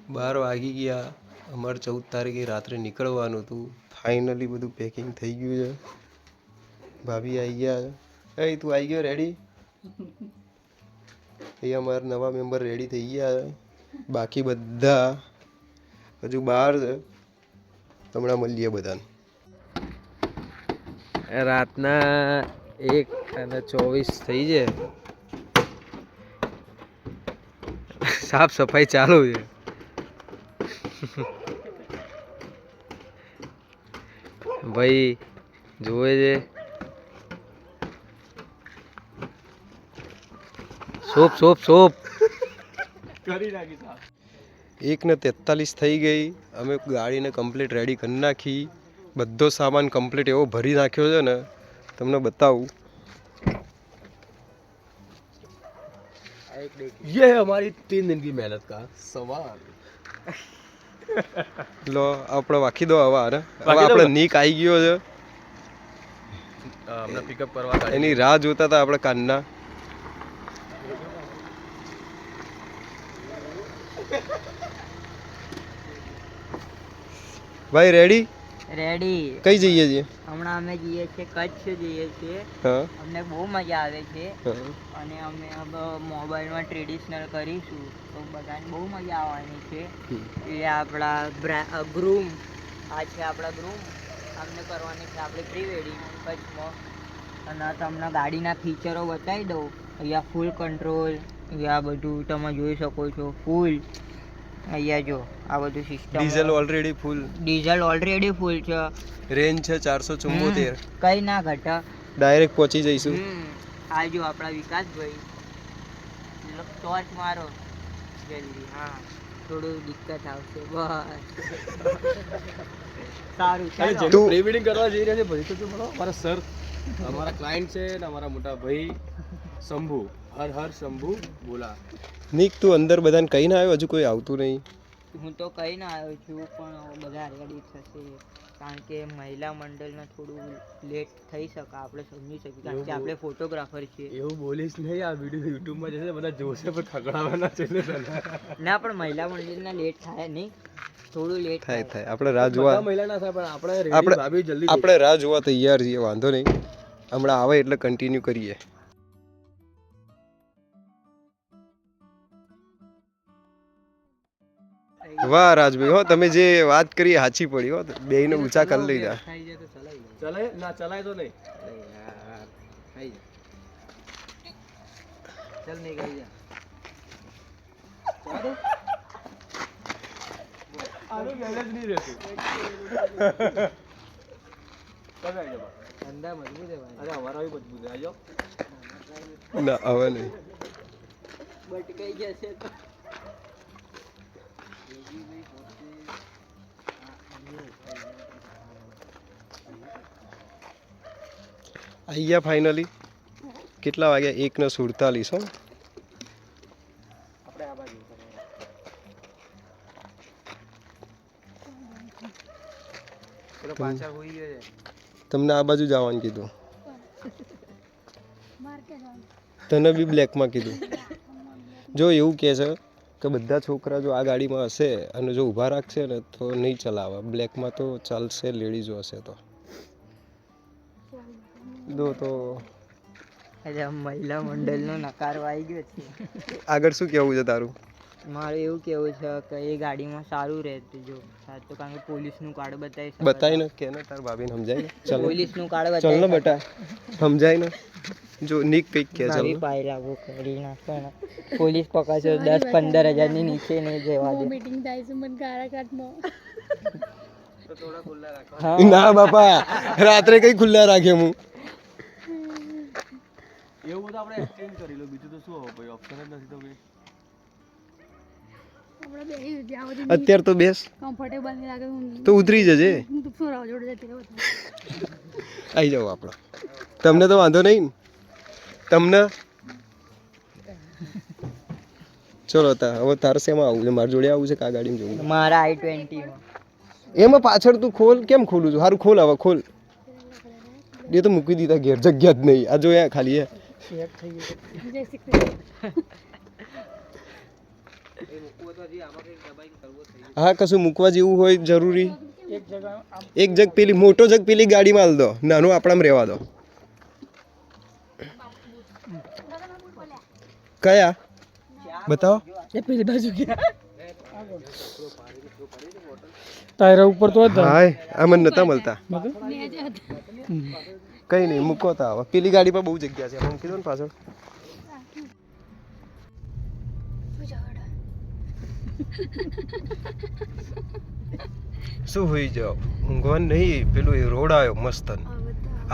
12 વાગી ગયા. અમારે 14 તારીખે રાત્રે નીકળવાનું હતું. ફાઇનલી બધું પેકિંગ થઈ ગયું છે. ભાભી આવી ગયા. એ તું આવી ગયો રેડી? એ અમારા નવા મેમ્બર રેડી થઈ ગયા. બાકી બધા હજુ બહાર છે. હમણાં મળીએ બધાને. રાતના 1:24 થઈ છે. સાફ સફાઈ ચાલુ છે. ભાઈ જોવે છે. સોપ સોપ સોપ કરી નાખી. 1:43 થઈ ગઈ. અમે ગાડીને કમ્પ્લીટ રેડી કરી નાખી. બધો સામાન કમ્પ્લીટ એવો ભરી નાખ્યો છે ને, તમને બતાવું. ये है हमारी 3 दिन की मेहनत का सवाल. લો આપણે વાખી દો હવે. હવે આપણે નીક આવી ગયો છે. હમણાં પિકઅપ કરવા એની રાહ જોતા હતા આપણે કાનના. ભાઈ રેડી? રેડી. કઈ જઈએ છીએ? હમણાં અમે જઈએ છીએ કચ્છ જઈએ છીએ. હા. અમને બહુ મજા આવે છે. હા. અને અમે હવે મોબાઈલમાં ટ્રેડિશનલ કરીશું તો બધાને બહુ મજા આવવાની છે. એ આપણા ગ્રૂમ, આ છે આપણા ગ્રૂમ. અમને કરવાની છે આપણે પ્રી વેડિંગ કચ્છમાં. અને તમને ગાડીના ફીચરો બતાવી દઉં. અહીંયા ફૂલ કંટ્રોલ, અહીંયા બધું તમે જોઈ શકો છો. ફૂલ અહીંયા જો આ બધું સિસ્ટમ. ડીઝલ ઓલરેડી ફૂલ. ડીઝલ ઓલરેડી ફૂલ છે. રેન્જ છે 474. કઈ ના ઘટા. ડાયરેક્ટ પહોંચી જઈશું. આ જો આપણા વિકાસભાઈ ટોર્ચ મારો જલ્દી. હા થોડું દિક્કત આવશે બસ. સારું ચાલો. તું પ્રી વેડિંગ કરવા જઈ રહ્યા છે પછી તો મળો. અમારા સર, અમારા ક્લાયન્ટ છે ને અમારા મોટા ભાઈ શંભુ. હર શંભુ બોલા. નીક તું અંદર બધાને કહીને આવ્યો? હજુ કોઈ આવતું નહીં. હું તો કહીને આવ્યો છું પણ બધા રેડી થશે. કારણ કે મહિલા મંડળને થોડું લેટ થઈ શકે, આપણે સમજી શકીએ. કારણ કે આપણે ફોટોગ્રાફર છીએ. એવું બોલીશ નહીં. આ વિડીયો યુટ્યુબમાં જશે, બધા જોશે પણ ખગડાવવાના છે. ના પણ મહિલા મંડળના લેટ થાય નહીં, થોડું લેટ થાય. આપણે રાહ જોવા મહિલા ના થાય પણ આપણે રાહ જોવા તૈયાર છીએ. વાંધો નહીં. હમણાં આવે એટલે કન્ટિન્યુ કરીએ. વાહ રાજભાઈ, હો તમે જે વાત કરી સાચી પડી. હો બેયને ઊંચા કરી લીધા. ચલાય ના ચલાય તો નહીં. ચલ નહીં ગઈ જા. આનું બેલેન્સ નહીં રહેતું. ધંધા મજબૂત છે ભાઈ. અરે અમારા બી મજબૂત છે. આજો ના હવે નહીં. બટકાઈ જશે તો. આવી ગયા ફાઇનલી. કેટલા વાગ્યા? 1:47. હો આપણે આ બાજુ પેલો પાછળ હોઈ ગયો છે. તમને આ બાજુ જવાનું કીધું. તને બી બ્લેકમાં કીધું. જો એવું કહે છે કે બધા છોકરા જો આ ગાડીમાં હશે અને જો ઊભા રાખશે ને તો નહીં ચલાવે. બ્લેકમાં તો ચાલશે, લેડીઝો હશે તો. તો મહિલા મંડળનો નકારો આવી ગયો છે. આગળ શું કહેવું છે તારું? મારે એવું કેવું છે કે એ ગાડીમાં સારું રહેતું. જો તો કારણ કે પોલીસનું કાર્ડ બતાવી ને કે ને તાર ભાભીને સમજાય ને. ચાલ પોલીસનું કાર્ડ ચાલ ને બેટા, સમજાય ને. જો નીક કંઈક કે ચાલ પાય લાગુ કરી નાખો ને. પોલીસ પકડશે 10-15 હજારની નીચે નહીં જવા દે. મીટિંગ થાય છે મને કારાકાટમાં. તો થોડા ખુલ્લા રાખો. ના બાપા, રાત્રે કઈ ખુલ્લા રાખે હું. એવું તો આપણે એક્સચેન્જ કરી લો. બીજું તો શું હવે ભાઈ, ઓપ્શન જ નથી તો ભાઈ. અત્યારે તો બેસ, કમ્ફર્ટેબલ નહીં લાગે તો ઉતરી જજે. હું તો છોરાઓ જોડે જતી રહું. આવી જાવ આપણે. તમને તો વાંધો નહીં ને? તમને ચલો હવે તારે શેમાં આવું છે? મારી જોડે આવું છે કે આ ગાડીમાં જવું? મારા i20 માં. એમાં પાછળ તું ખોલ. કેમ ખોલું છું? સારું ખોલ, હવે ખોલ. એ તો મૂકી દીધા ઘેર, જગ્યા જ નહીં. આ જો ખાલી હા કશું મૂકવા જેવું હોય જરૂરી એક જગ પેલી મોટો જગ પેલી ગાડીમાં હાલ દો, નાનો આપણામાં રહેવા દો. કયા બતાવો. પેલી બાજુ ગયા ટાયરા ઉપર તો હાય આ મને નતા મળતા. કઈ નહીં મૂકો તો આવા. પેલી ગાડીમાં બહુ જગ્યા છે, મૂકી દો ને પાછળ. શું હોઈ જાઓ ઊંઘવાનું નહીં. પેલું એ રોડ આવ્યો મસ્ત.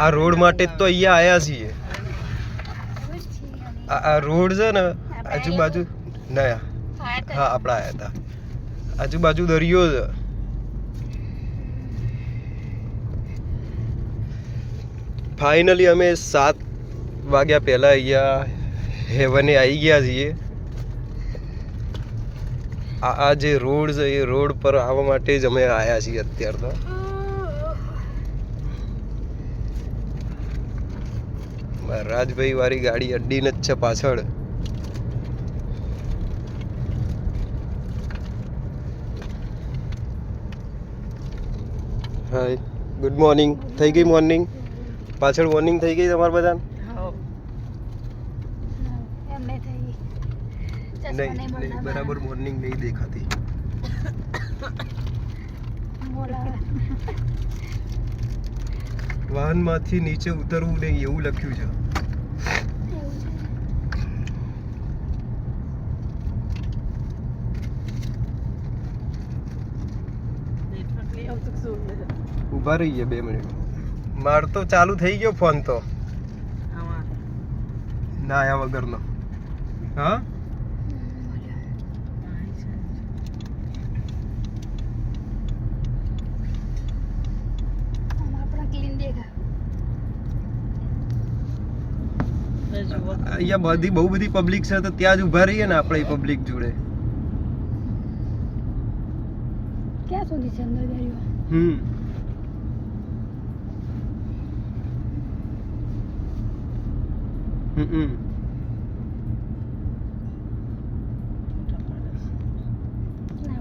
આ રોડ માટે જ તો અહીંયા આવ્યા છીએ. આ રોડ છે ને આજુબાજુ નયા. હા આપણા આવ્યા હતા. આજુબાજુ દરિયો છે. ફાઇનલી અમે 7 વાગ્યા પહેલા અહીંયા હેવને આવી ગયા છીએ. આ જે રોડ છે એ રોડ પર આવવા માટે જ અમે આવ્યા છીએ અત્યારે તો. રાજભાઈ વાળી ગાડી અડ્ડીને જ છે પાછળ. Hi good morning. થઈ ગઈ મોર્નિંગ? પાછળ મોર્નિંગ થઈ ગઈ તમારે બધાને? નહીં બરાબર મોર્નિંગ નહીં દેખાતી. વાહનમાંથી નીચે ઉતરવું નહીં એવું લખ્યું છે. ઉભા રહીએ 2 મિનિટ. માર તો ચાલુ થઈ ગયો ફોન તો ના આયા વગરનો. હા અહીંયા બહુ બધી પબ્લિક છે તો ત્યાં જ ઉભા રહીએ ને આપણે પબ્લિક જોડે. ક્યાં સુધી છે અંદર ગાડીઓ?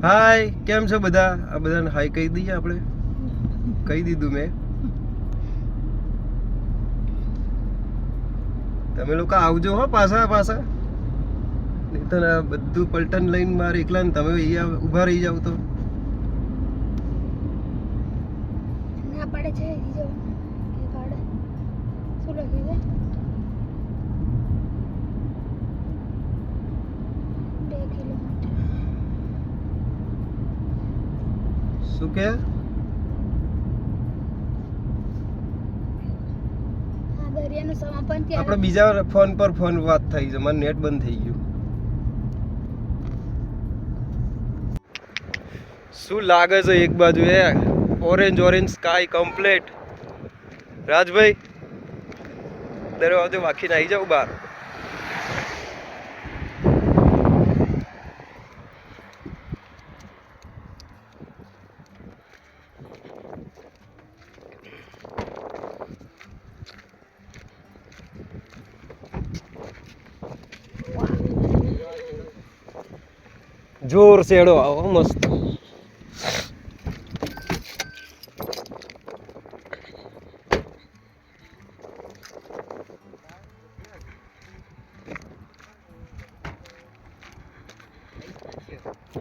હાય કેમ છો બધા? આ બધાને હાય કહી દઈએ આપણે. કહી દીધું મેં. તમે લોકો આવજો હો પાછા પાછા. નહીં તો બધું પલટન લઈને મારે એકલા ને તમે અહીંયા ઊભા રહી જાવ તો. ના પડે છે જો કે પાડે શું લખ્યું છે 2 કિલોમીટર. શું કે? દરિયાનું સમાપન આપણે બીજા ફોન પર ફોન વાત થઈ છે. મારું નેટ બંધ થઈ ગયું. શું લાગે છે એક બાજુ એ ઓરેન્જ સ્કાય કમ્પ્લીટ. રાજભાઈ દરવાજો વાંખીને આવી જાવ બહાર. જોર સેડો આવો મસ્ત.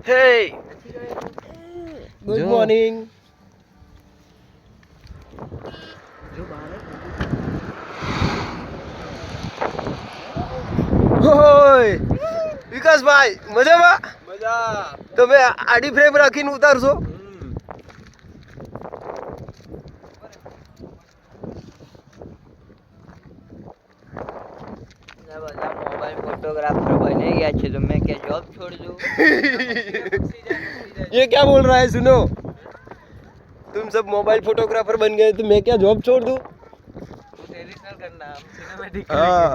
હે ગુડ મોર્નિંગ. ઓય વિકાસભાઈ મજામાં? તમે આડી ફ્રેમ રાખીને ઉતારશો? બધા મોબાઈલ फोटोग्राफर बने गया છે તો मैं क्या जॉब छोड़ दूं? ये क्या बोल रहा है? सुनो तुम सब मोबाइल फोटोग्राफर बन गए तो मैं क्या जॉब छोड़ दूं? ट्रेडिशनल करना सिनेमैटिक. हाँ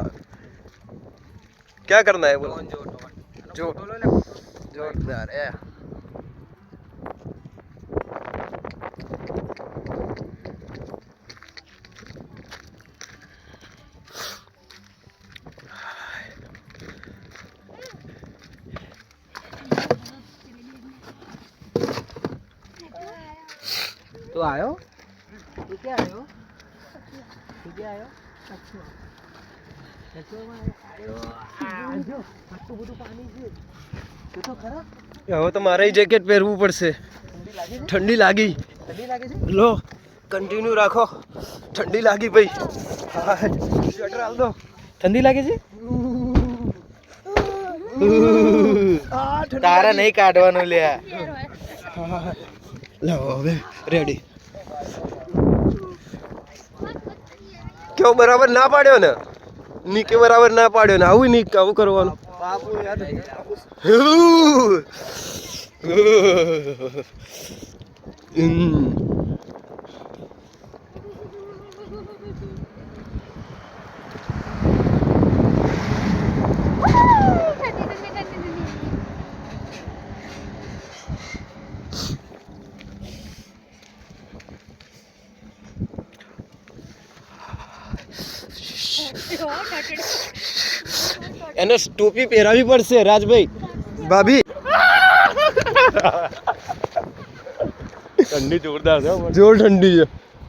क्या करना है बोलो. जो जोरदार है. તો આવ્યો તું ક્યાં આવ્યો? તું ક્યાં આવ્યો? હવે તો મારે જેકેટ પહેરવું પડશે. ઠંડી લાગી. લો કન્ટિન્યુ રાખો. ઠંડી લાગી ભાઈ. સ્વેટર આલ દો. ઠંડી લાગે છે તારા નહીં કાઢવાનું લ્યા લાવો હવે રેડી. કેવો બરાબર ના પાડ્યો ને? નીકે બરાબર ના પાડ્યો ને. આવું નીક આવું કરવાનું. બાપુ યાદ એને ટોપી પહેરાવી પડશે રાજભાઈ. ભાભી ઠંડી જોરદાર છે જોર ઠંડી છે.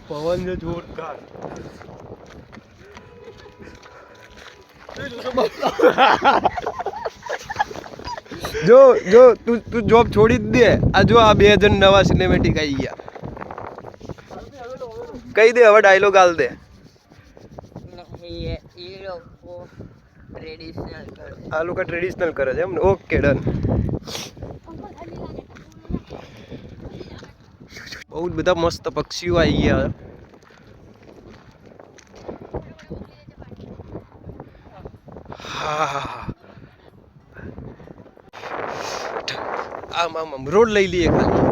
પવન છે જોરદાર જો જો તું જોબ છોડી જ દે. આ જો આ 2 જણ નવા સિનેમેટિક આવી ગયા. કહી દે હવે ડાયલોગ આલ દે. એ લોકો ટ્રેડિશનલ કરે. આ લોકો ટ્રેડિશનલ કરે છે એમ ને? Okay done. બહુ જ બધા મસ્ત પક્ષીઓ આવી ગયા. હા આમ રોડ લઈ લઈએ ખાલી.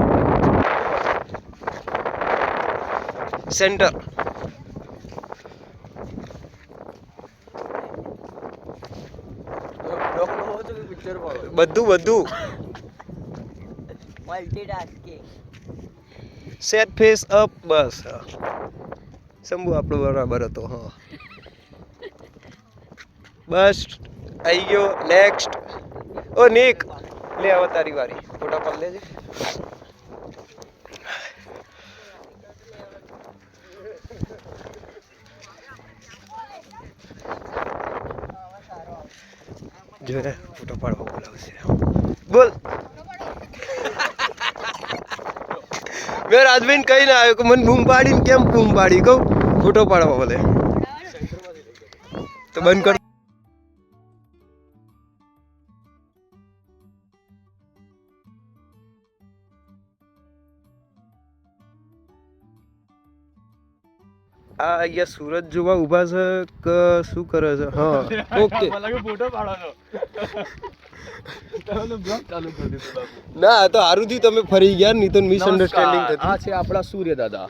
સેન્ટર બધું મલ્ટીટાસ્કિંગ. Set face up. બસ શંભુ આપણો બરાબર હતો. હા બસ આવી ગયો. નેક્સ્ટ. ઓ નિક લે હવે તારી વારી. ફોટા પાડ લેજે. જો ફોટો પાડવા બોલાવશે. બોલ. મેં રાજભાઈ કઈ ના આવ્યો કે મને બૂમ પાડીને કેમ બૂમ પાડી કહું ફોટો પાડવા બોલે તો બંધ કર. આ અહીંયા સુરત જોવા ઊભા છે કે શું કરે છે? હા ઓકે. ફોટો પાડવાનો ચાલુ કરી દીધું. ના તો હારુંથી તમે ફરી ગયા નહીં તો મિસઅન્ડરસ્ટેન્ડિંગ આ થતી. છે આપણા સૂર્ય દાદા.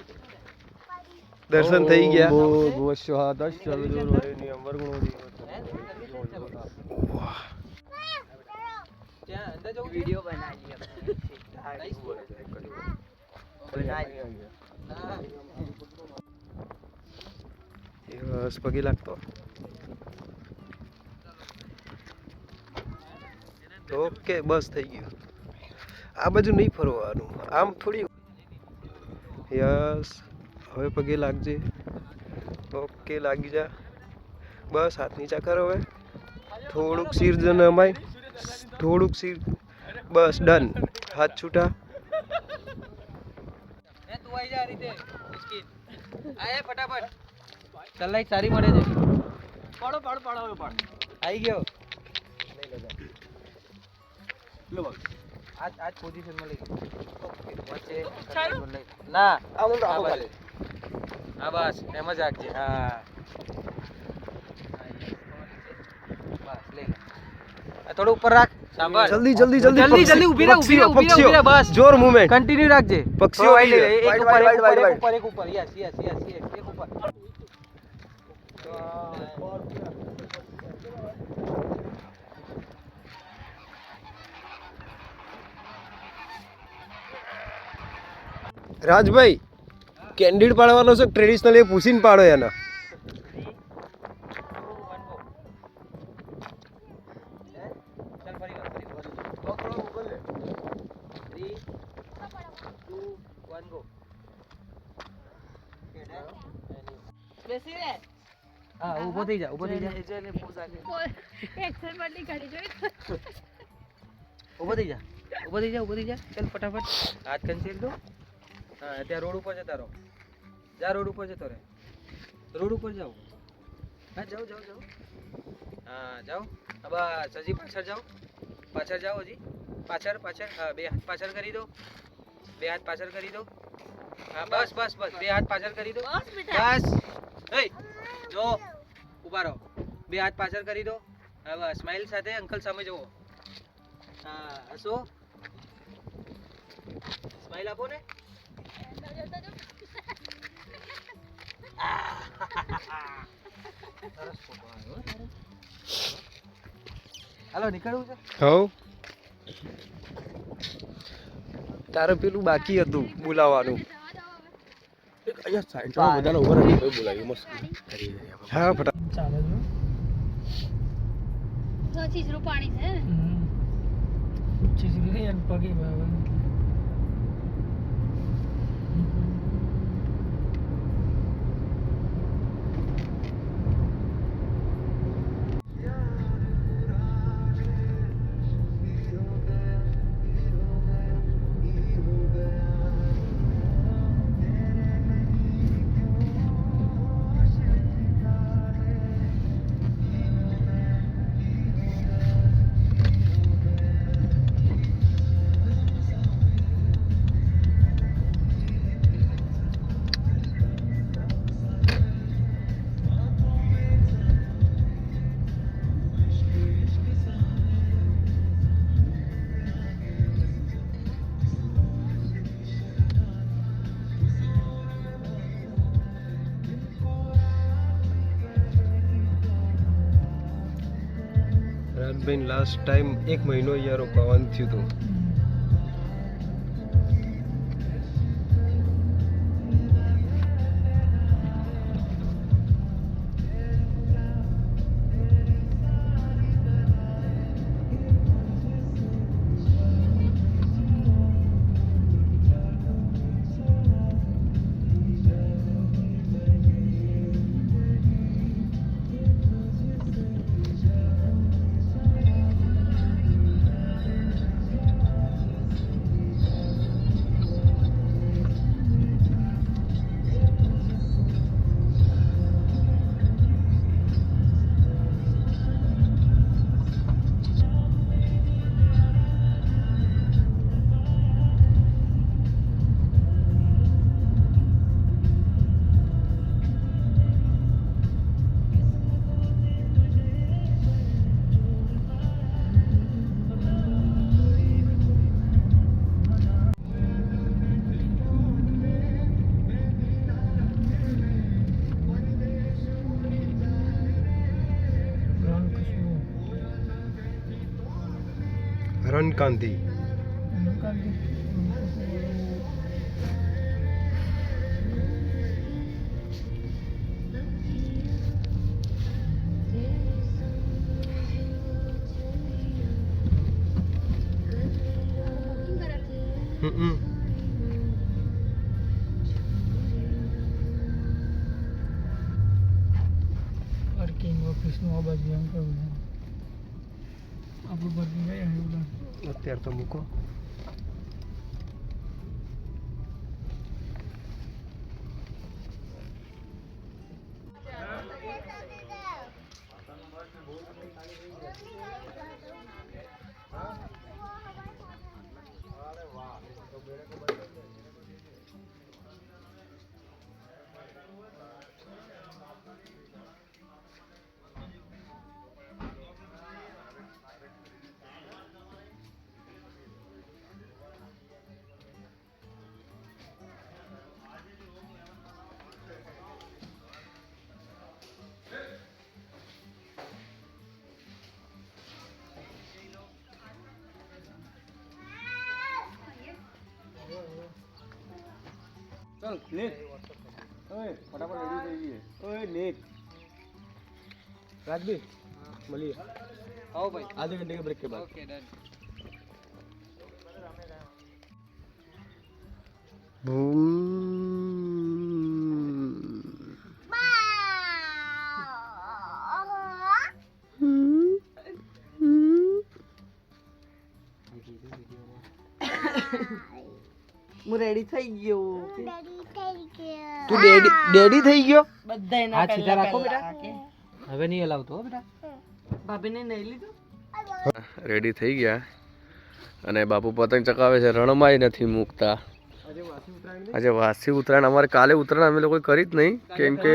દર્શન થઈ ગયા. વિડીયો બનાવીએ. બસ પગે લાગતો. ઓકે બસ થઈ ગયું. આ બાજુ નહીં ફરવાનું. આમ થોડી. યસ હવે પગે લાગજે. ઓકે લાગી જા. બસ હાથ નીચા કરો. હવે થોડુંક સિર નમાય. થોડુંક સિર. બસ ડન. હાથ છૂટા. તું આવી જા રીતે આય ફટાફટ. ચાલ લાઈક સારી મળે છે. પાડો આવી ગયો. લો બસ આજ પોઝિશનમાં લઈ ગયો. ઓકે વચ્ચે ના આ બસ એમ જ રાખજે. હા બસ લે થોડું ઉપર રાખ. સાંભળ જલ્દી જલ્દી જલ્દી ઊભી રહે બસ જોર મૂવમેન્ટ. કન્ટિન્યુ રાખજે. પક્ષીઓ એક ઉપર યસ એક ઉપર. રાજભાઈ કેન્ડિડ પાડવાનો છે ટ્રેડિશનલ એ પૂછીને પાડો એના. હા ઊભો થઈ જા એક્શન બદલી કાઢી જોઈ ઊભો થઈ જા ચાલ ફટાફટ હાથ કંચેલ દો હા ત્યાં રોડ ઉપર જતા રહો જા રોડ ઉપર જતો રહે રોડ ઉપર જાઓ હા જાઓ હા જાઓ બસ હજી પાછળ જાઓ હજી પાછળ હા બે હાથ પાછળ કરી દો હા બસ બે હાથ પાછળ કરી દો બસ એ જો ઊભા રહો બે હાથ પાછળ કરી દો હા બસ સ્માઈલ સાથે અંકલ સામે જુઓ હા હસો સ્માઈલ આપો ને સરસ ફોટો આવ્યો હાલો નીકળવું છે હવ તારે પેલું બાકી હતું બોલાવાનું અહીંયા સાઈડમાં બધાને ઉભા રાખી બોલાવ્યું મસ્ત હા ફટા તો ચીજરું પાણી છે ને રાજભાઈ લાસ્ટ ટાઈમ 1 મહિનો અહીંયા રોકાવાનું થયું હતું રણકાંધી પાર્કિંગ ઓફિસનું આ બાજુ એમ કહું આપણું પાર્કિંગ એવું લાગે અત્યારે તો મૂકો चल नीत ओए फटाफट रेडी થઈ ગઈ ઓए नीत राजबी મળીએ आओ भाई आधे घंटे के ब्रेक के बाद ઓકે ડન બૂમ હું રેડી થઈ ગયો. તું ડેડી થઈ ગયો? બધા એના હાથ સીધા રાખો પહેલા બેટા. હવે નહીં હલાવતો હો બેટા. ભાભીને નહીં લીધું. રેડી થઈ ગયા અને બાપુ પતંગ ચકાવે છે. રણમાં નથી મૂકતા. આજે વાસી ઉત્તરાયણ અમારે કાલે ઉત્તરાયણ અમે લોકો કરી જ નહીં, કેમ કે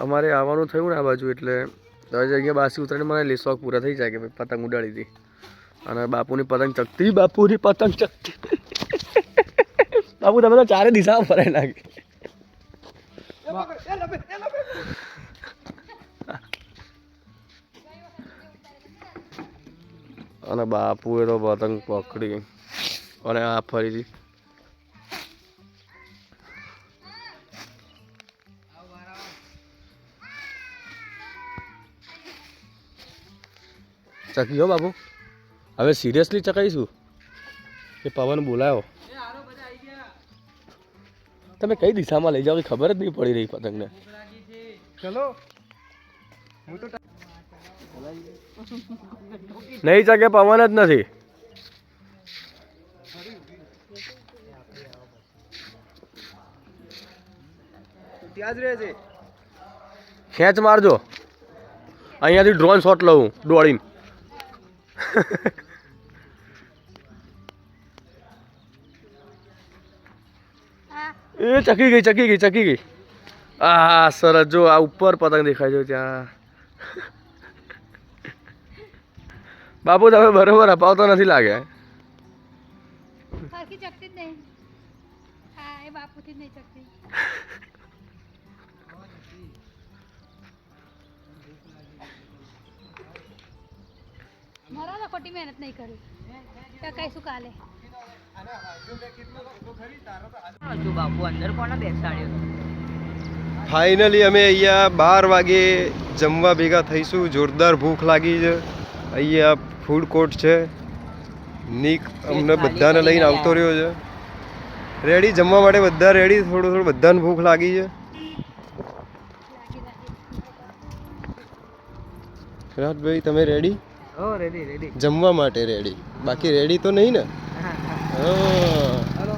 અમારે આવવાનું થયું ને આ બાજુ, એટલે દસ જગ્યાએ બાસી ઉત્તરાયણ મને શોખ પૂરા થઈ જાય કે ભાઈ પતંગ ઉડાડી હતી. અને બાપુની પતંગ ચકતી, બાપુની પતંગ ચકતી. બાપુ તમે તો ચારે દિશામાં ફરાઈ નાખી. અને બાપુએ તો પતંગ પકડી અને આ ફરીથી ચક્યો બાપુ. હવે સિરિયસલી ચકાઈશું કે પવન બોલાયો. તમે કઈ દિશામાં લઈ જાઓ એ ખબર જ નહીં પડી રહી પતંગને. ચલો નહીં ચકે, પવન જ નથી. ત્યાં જ રહે છે. ખેંચ મારજો. અહીંયાથી ડ્રોન શોટ લઉં દોડીને. એ ચકી ગઈ. આ સરસ. જો આ ઉપર પતંગ દેખાય છે ત્યાં. બાપુ તમે બરોબર અપાવતો નથી લાગે. હરખી ચકતી જ નહીં. હા, એ બાપુથી જ નહીં ચકતી. મારા ખોટી મહેનત નહીં કરી. કહીશું કાલે. હજુ બાપુ અંદર કોને બેસાડ્યો? ફાઇનલી અમે અહીંયા 12 વાગે જમવા ભેગા થઈશું. જોરદાર ભૂખ લાગી છે. અહીંયા ફૂડ કોર્ટ છે. નીક અમને બધાને લઈને આવતો રહ્યો છે. રેડી જમવા માટે બધા રેડી. થોડું બધાને ભૂખ લાગી છે. રાતભાઈ તમે રેડી? હો રેડી. જમવા માટે રેડી? બાકી રેડી તો નહીં ને? હા. હાલો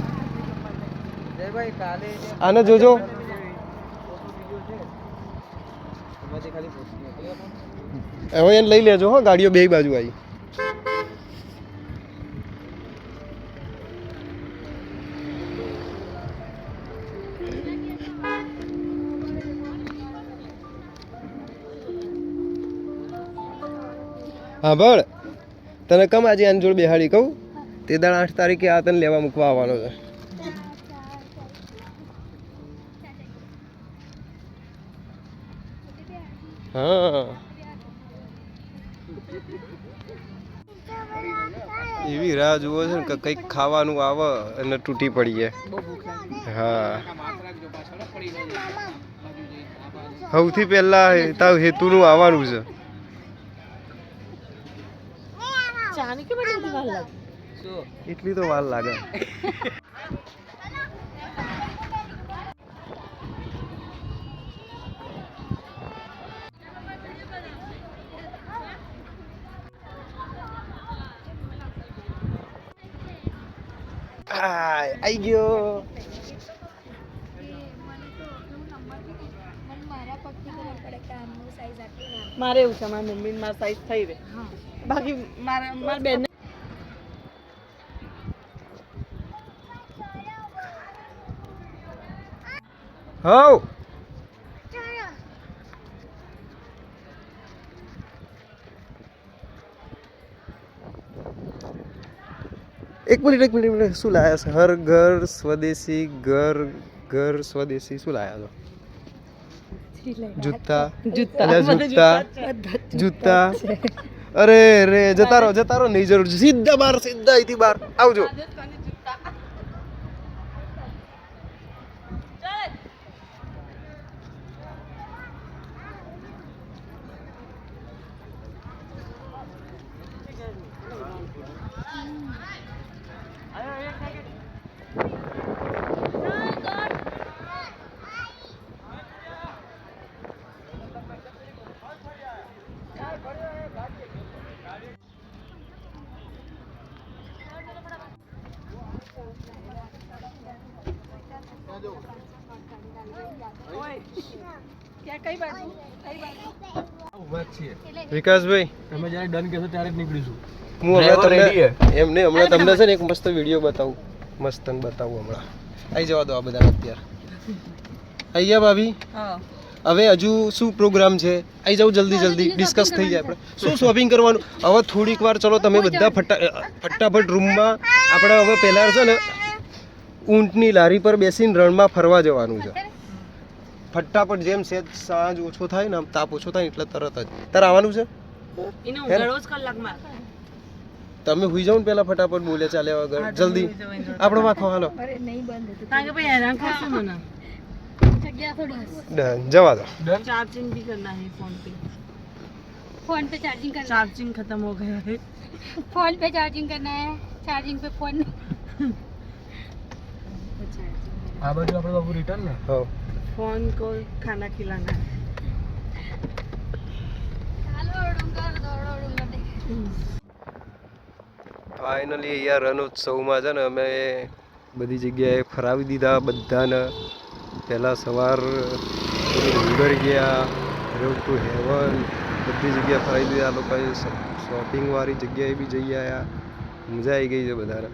જયભાઈ, કાલે આને જોજો. હવે એને લઈ લેજો હો. ગાડીઓ બે બાજુ આવી. હા બળ તને કમ આજે આની જોડે બેહાડી કહું? તે દાડ 8 તારીખે આ તને લેવા મૂકવા આવવાનો છે. હા એવી રાહ જુઓ છે ને કે કંઈક ખાવાનું આવે અને તૂટી પડીએ. હા સૌથી પહેલા તાવ હેતુનું આવવાનું છે. એટલી તો વાર લાગે. આઈ ગયો. મારે એવું છે, મારી મમ્મી મારી સાઈઝ થઈ રહે. બાકી મારા બેન હવ એક મિનિટ શું લાયા છે? હર ઘર સ્વદેશી, ઘર સ્વદેશી શું લાયા છો? જૂતા. અરે રે જતા રહો નહીં જરૂર. સીધા અહીંથી બહાર આવજો. વિકાસભાઈ તમે જ્યારે ડન કહેશો ત્યારે જ નીકળીશું. હું હમણાં તમને એમ નહીં હમણાં તમને છે ને એક મસ્ત વિડીયો બતાવું મસ્ત બતાવું હમણાં આવી જવા દો આ બધા અત્યારે આવી ગયા ભાભી હવે હજુ શું પ્રોગ્રામ છે આવી જાવ જલ્દી જલ્દી ડિસ્કસ થઈ જાય આપણે શું શોપિંગ કરવાનું હવે થોડીક વાર ચલો તમે બધા ફટાફટ રૂમમાં આપણે હવે પહેલાં છે ને ઊંટની લારી પર બેસીને રણમાં ફરવા જવાનું છે ફટાફટ જેમ સેજ સાંજ ઓછો થાય ને આમ તાપ ઓછો થાય એટલે તરત જ તારે આવવાનું છે તમે હુઈ જાઓ ને પેલા ફટાફટ બોલે ચાલ્યા વગર જલ્દી આપણો વાંખો હાલો ડન જવા દો चार्जिंग भी करना है फोन पे चार्जिंग करना चार्जिंग खत्म हो गया है फोन पे चार्जिंग करना है चार्जिंग पे फोन આ બાજુ આપણે બાબુ રિટર્ન ને હો फोन को खाना खिलाना है ફાઇનલી અહીંયા રણોત્સવમાં છે ને અમે બધી જગ્યાએ ફરાવી દીધા બધાને પહેલાં સવાર ડુંગર ગયા રોડ ટુ હેવન બધી જગ્યાએ ફરાવી દીધા આ લોકોએ શોપિંગવાળી જગ્યાએ બી જઈ આવ્યા મજા આવી ગઈ છે બધાને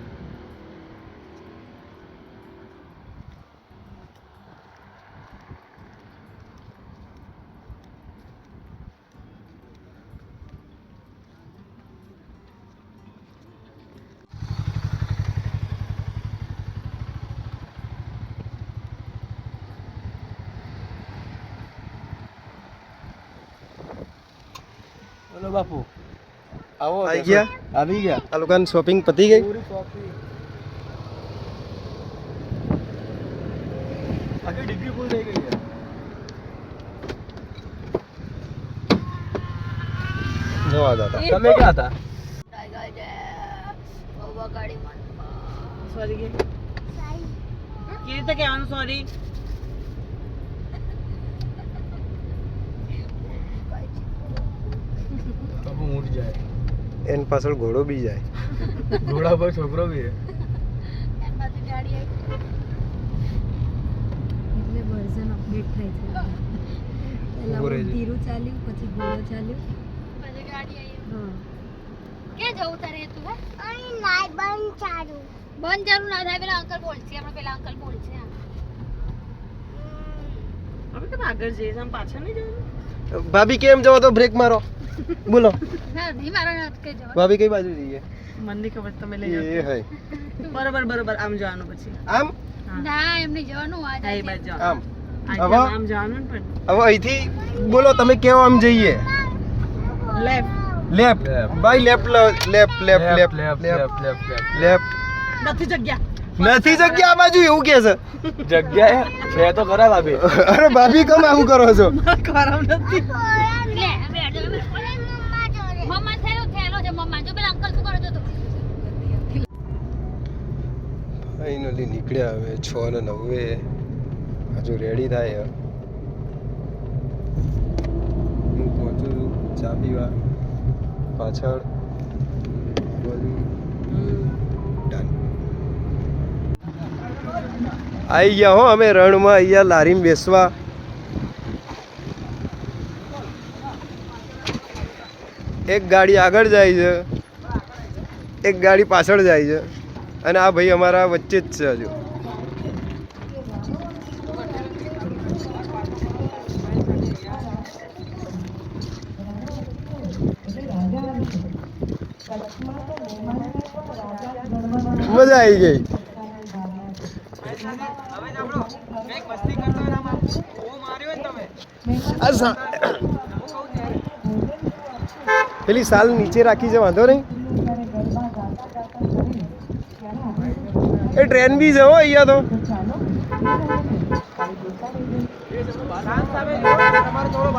બોલો બાપુ આવો આવી ગયા આવી ગયા આ લોકોની શોપિંગ પતી ગઈ પૂરી કોફી આખી ડિગ્રી ફૂલ થઈ ગઈ છે જવા દાદા તમે ક્યાં હતા सॉरी के રીતે કહેવાનું સોરી બાપુ ઊંટ જાય એની પાછળ ઘોડો બી જાય ઘોડા પર છોકરો બી હે એટલે વર્ઝન અપડેટ થાય છે પહેલા ઉભો રહેજે. ધીરું ચાલ્યું પછી ઘોડો ચાલ્યો પછી ગાડી આવી હા કે જવું તારે તું હે અહીં નાઈ બંધ ચાલુ ના થાય પેલા અંકલ બોલશે આપણે પેલા અંકલ બોલશે હવે તો આગળ જઈએ આમ પાછળ નહીં જવાનું ભાભી કેમ જવા તો બ્રેક મારો બોલો ના નહીં મારો નથી કે જવા ભાભી કઈ બાજુ જઈએ મને ખબર તમે લઈ એ જાઓ હે બરોબર આમ જવાનું પછી આમ ના એમને જવાનું આ આ બાજુ જાઓ આમ આ આમ જવાનું ને પણ હવે અહીંથી બોલો તમે કેવો આમ જઈએ left left by left left left left left left left left left નથી જગ્યા નથી જગ્યા આ બાજુ એવું કે છે જગ્યા છે તો ખરા ભાભી અરે ભાભી કેમ આવું કરો છો ખરાબ નથી લે મમ્મા થેલો છે મમ્મા જો પેલા અંકલ શું કરો છો તું ફાઇનલી નીકળ્યા હવે 6:09 હજુ રેડી થાય હું પહોંચું છું ચા પીવા પાછળ બધું ડન આવી ગયા હો અમે રણમાં અહીંયા લારીમાં બેસવા એક ગાડી આગળ જાય છે એક ગાડી પાછળ જાય છે અને આ ભાઈ અમારા વચ્ચે જ છે હજુ મજા આવી ગઈ પેલી સાલ નીચે રાખી છે વાંધો નહીં એ ટ્રેન બી છે હો અહીંયા તો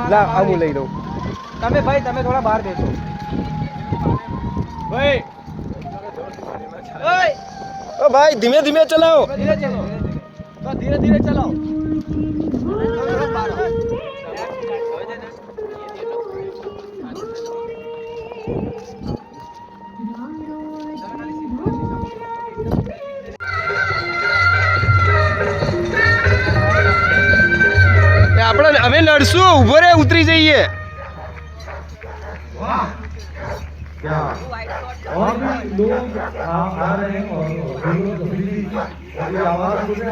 લા આ હું લઈ લઉં તમે ભાઈ તમે થોડા બહાર બેસો ભાઈ ઓ ભાઈ ધીમે ધીમે ચલાવો ધીરે ચલો તો ધીરે ધીરે ચલાવો એ લડશું ઉભો રે ઉતરી જઈએ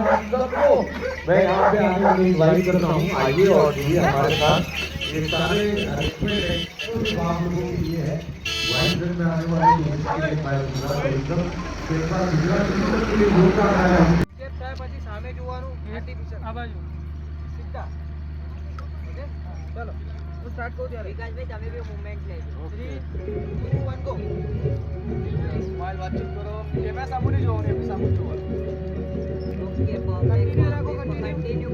मैं यहाँ पे आने इनवाइट करता हूँ, आइए और जुड़िए हमारे साथ। ये सारे अरेंजमेंट आप लोगों के लिए है। वाइट में आने वाले लोगों के लिए मैं गुजरात टूरिज्म के लिए बोलता है। પછી સામે જોવાનું આ બાજુ સીધા ઓકે ચલો હું સ્ટાર્ટ કરું ત્યારે વિકાસભાઈ તમે બી મુવમેન્ટ લેજો 3 2 1 ગો સ્માઈલ વાતચીત કરો કેમેરા સામુ નહીં જોવાનું એમની સામુ જોવાનું ઓકે Continue રાખો, continue. કન્ટિન્યુ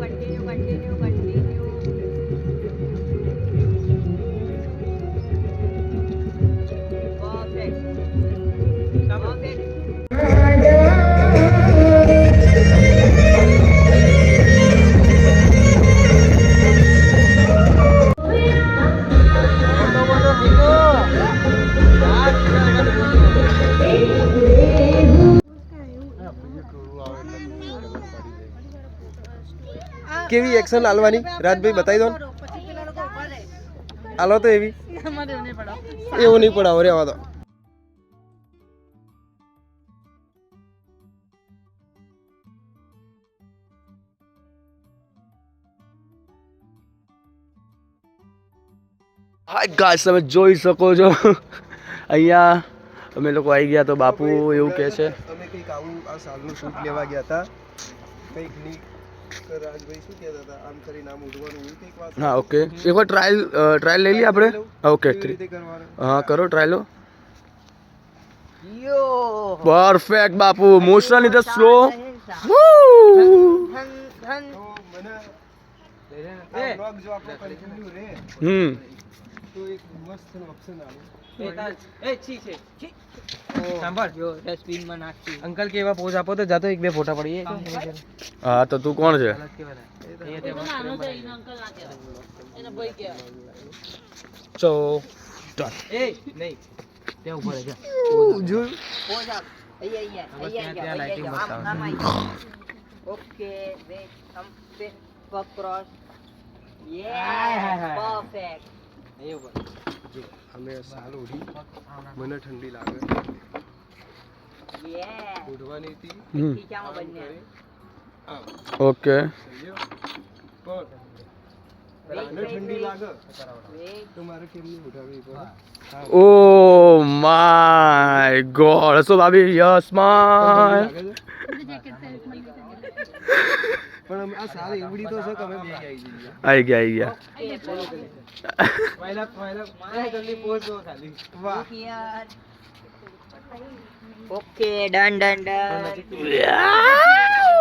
કેવી એક્શન આલવાની રાજભાઈ બતાવી દો ને. આલો તો એવી એવું નહીં પડાવો રે આવા તો હાય ગાઈસ તમે જોઈ શકો છો અહીંયા અમે લોકો આવી ગયા તો બાપુ એવું કહે છે અમે કંઈક આવું આ સાલનું શૂટ લેવા ગયા હતા કંઈક ની રાજભાઈ શું કહેતા હતા આમ કરીને આમ ઉડવાનું એવું કંઈક વાત હા ઓકે એકવાર ટ્રાયલ લઈ લઈએ આપણે ઓકે કેવી રીતે કરવાનું હા કરો ટ્રાયલો perfect Bapu motion is slow તો મને આ vlog જો આપણો કન્ટિન્યુ રહે તો એક મસ્ત ઓપ્શન આવે એ છી છે સાંભળ જો ડસ્ટબિન માં નાખી અંકલ કે એવા પોઝ આપો તો જાતો એક બે ફોટા પડીએ હા તો તું કોણ છે સો એ નહીં ત્યાં ઉભો રહે જા પોઝ આપ અહીંયા lighting બતાવો. ઓકે વેટ આમ પગ ક્રોસ હાય, હાય, હાય. પરફેક્ટ અહીં ઉપર જો અમે સાલ ઓઢી મને ઠંડી લાગે યે ઓઢવાની હતી ખીચામાં બંને આમ ઓકે સમજ્યો પણ આને ઠંડી લાગે વેટ તો મારે કેમ નહીં ઓઢાવી પડે ઓ માય ગોડ સો ભાભી યસ માય લાગે છે પણ અમે આ સાલ એવડી તો છે કે અમે બે આવી જઈએ આવી ગયા સ્માઈલ જલ્દી પોઝ દો ખાલી વાહ યાર ઓકે ડન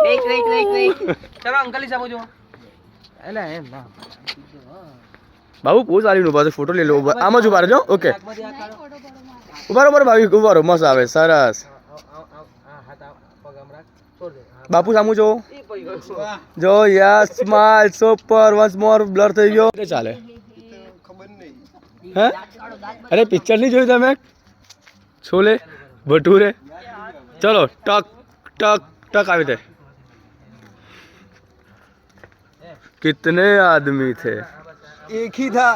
વેટ ચલો અંકલ ની સામુ જો એલા એમ ના બાબુ પોઝ આલી નું પાછો ફોટો લઈ લો આમ જ ઉભા રહેજો ઓકે નાકમાંથી આ કાઢો. ઉભા રહો ભાભી ઉભા રહો મસ્ત આવે સરસ આ હાથ આ પગ આમ રાખ છોડ દે હા. બાપુ સામુ જો એ પઈ ગયો વાહ જો યસ સ્માઈલ સુપર વન્સ મોર બ્લર થઈ ગયો ચાલે ખબર નહીં હે અરે પિક્ચર નહીં જોયું તમે છોલે ભટુરે ચલો ટક ટક ટક આવી તે कितने आदमी थे एक ही था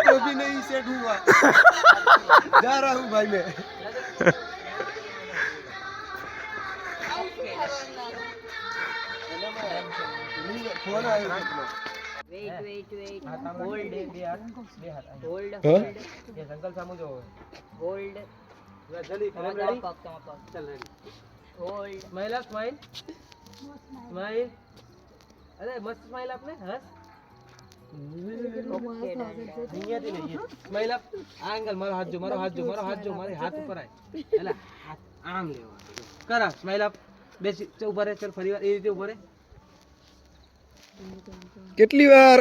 तो भी नहीं सेट हुआ जा रहा हूँ भाई मैं फोन आया વેટ હોલ્ડ બે હાથ હોલ્ડ हाँ? એ અંકલ સામુ જો હોલ્ડ જલ્દી પગ રેડી પગ ચલ રેડી હોલ્ડ સ્માઈલ આપ સ્માઈલ સ્માઈલ અરે મસ્ત સ્માઈલ આપને હસ નિયતિ નહીં સ્માઈલ આપ આ એંગલ મારો હાથ જો મારો હાથ જો મારે હાથ ઉપર આય એલા હાથ આમ લેવા કરા સ્માઈલ આપ બેસ ઉભા રહે ચલ ફરીવાર એ રીતે ઉભો રહે કેટલી વાર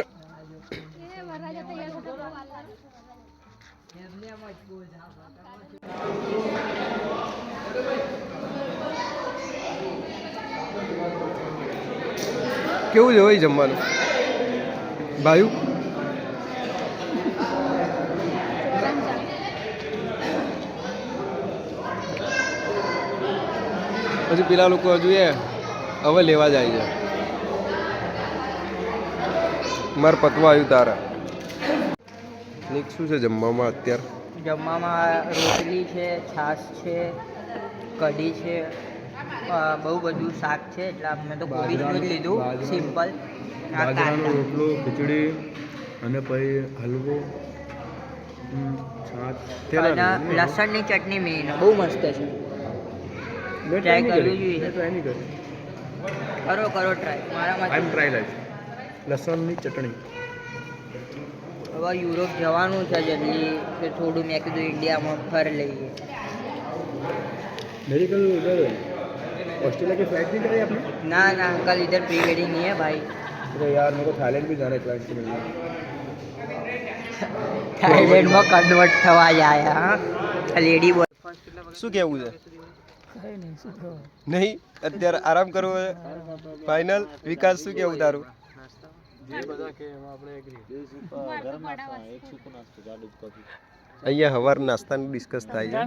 કેવું છે હોય જમવાનું ભાઈ પછી પેલા લોકો હજુ એ હવે લેવા જાય છે મારે પતવા આવ્યું તારા નીક શું છે જમવામાં અત્યારે? જમવામાં રોટલી છે, છાશ છે, કઢી છે, બહુ બધું શાક છે. એટલે મેં તો કોબીજનું જ લીધું સિમ્પલ. બાજરાનો રોટલો, ખીચડી અને પછી હલવો, છાશ. અને લસણની ચટણી મેઇન બહુ મસ્ત છે. ટ્રાય કરવી જોઈએ. ટ્રાય નહીં કરી. કરો ટ્રાય. મારામાં ટ્રાય લાઈશ લસણની ચટણી. હવે યુરોપ જવાનું છે જલ્દી, તો થોડું મેં કીધું ઇન્ડિયામાં ફરી લઈએ. मेरी कल उधर ऑस्ट्रेलिया की फ्लाइट नहीं कराई आपने? ना अंकल इधर प्री वेडिंग नहीं है भाई. अरे यार मेरे को थाईलैंड भी जाना है क्लाइंट से मिलने. थाईलैंड में कन्वर्ट થવા જાય. હા લેડી બોય. શું કેવું છે? નહીં અત્યારે આરામ કરવો છે ફાઇનલ. વિકાસ શું કેવું તારું? અહીંયા હવાર નાસ્તાનું ડિસ્કસ થાય છે.